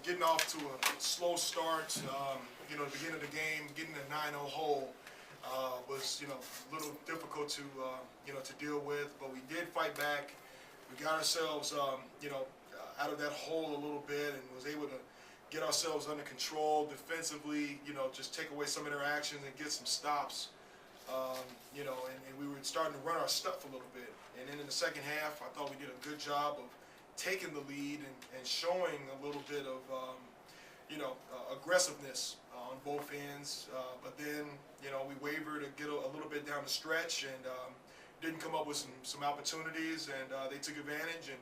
getting off to a slow start, the beginning of the game, getting a 9-0 hole was, a little difficult to, to deal with. But we did fight back. We got ourselves, out of that hole a little bit and was able to get ourselves under control defensively, just take away some interactions and get some stops. And we were starting to run our stuff a little bit. And then in the second half, I thought we did a good job of taking the lead and showing a little bit of, aggressiveness on both ends. But then, we wavered to get a little bit down the stretch and didn't come up with some opportunities, and they took advantage, and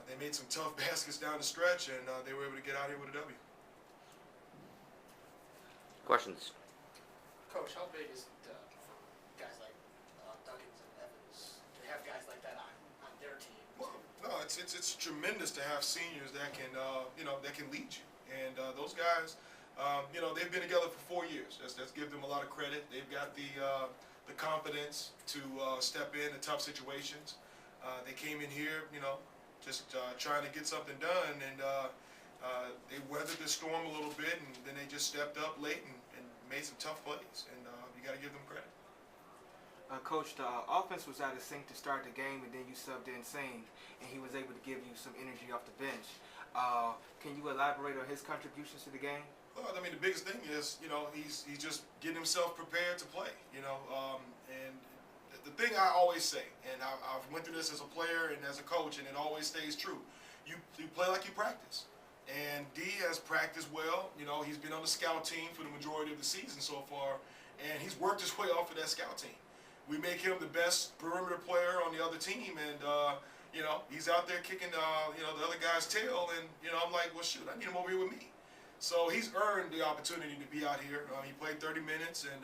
they made some tough baskets down the stretch, and they were able to get out here with a W. Questions? Coach, how big is it for guys like Duggins and Evans to have guys like that on their team? Well, no, it's tremendous to have seniors that can that can lead you, and those guys, they've been together for 4 years. Let's give them a lot of credit. They've got the confidence to step in tough situations. They came in here, just trying to get something done, and they weathered the storm a little bit, and then they just stepped up late and made some tough plays, and you got to give them credit. Coach, the offense was out of sync to start the game, and then you subbed in Singh, and he was able to give you some energy off the bench. Can you elaborate on his contributions to the game? Well, I mean, the biggest thing is, he's just getting himself prepared to play, and the thing I always say, and I've went through this as a player and as a coach, and it always stays true. You play like you practice. And D has practiced well. He's been on the scout team for the majority of the season so far, and he's worked his way off of that scout team. We make him the best perimeter player on the other team, and he's out there kicking the other guy's tail, and I'm like, well, shoot, I need him over here with me. So he's earned the opportunity to be out here. He played 30 minutes and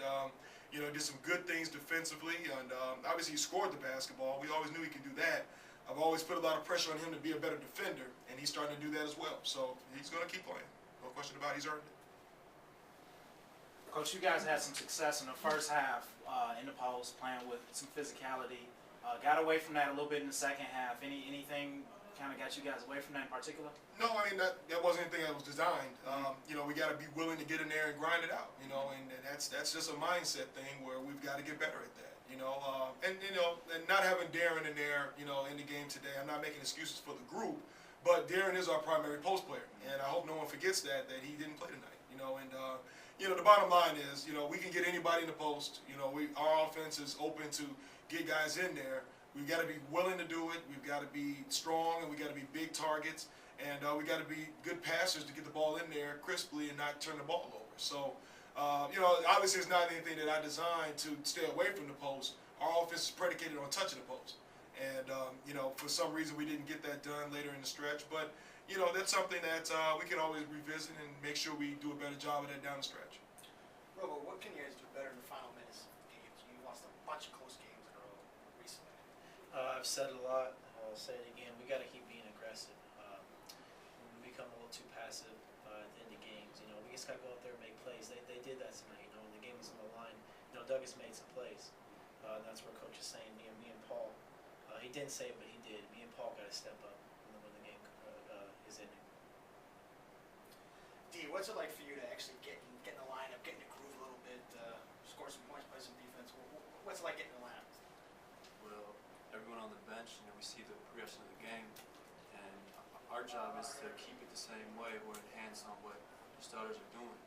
did some good things defensively, and obviously he scored the basketball. We always knew he could do that. I've always put a lot of pressure on him to be a better defender, and he's starting to do that as well. So he's going to keep playing. No question about it. He's earned it. Coach, you guys had some success in the first half in the post, playing with some physicality. Got away from that a little bit in the second half. Anything kind of got you guys away from that in particular? No, I mean, that wasn't anything that was designed. We got to be willing to get in there and grind it out, and that's just a mindset thing where we've got to get better at that. And not having Darren in there, in the game today, I'm not making excuses for the group, but Darren is our primary post player, and I hope no one forgets that he didn't play tonight, the bottom line is, we can get anybody in the post, our offense is open to get guys in there. We've got to be willing to do it, we've got to be strong, and we've got to be big targets, and we got to be good passers to get the ball in there crisply and not turn the ball over. So, obviously it's not anything that I designed to stay away from the post. Our offense is predicated on touching the post. And, for some reason we didn't get that done later in the stretch. But, that's something that we can always revisit and make sure we do a better job of that down the stretch. Robo, what can you guys do better in the final minutes of games? You lost a bunch of close games in a row recently. I've said it a lot. I'll say it again. We got to keep being aggressive. We become a little too passive at the end of games. We just got to go out there and make plays. They did that tonight. The game was on the line. Douglas made some plays. That's where Coach is saying me and Paul. He didn't say it, but he did. Me and Paul got to step up when the game is ending. D, what's it like for you to actually get in the lineup, get in the groove a little bit, score some points, play some defense? What's it like getting in the lineup? Well, everyone on the bench, we see the progression of the game, and our job is to keep it the same way or enhance on what the starters are doing.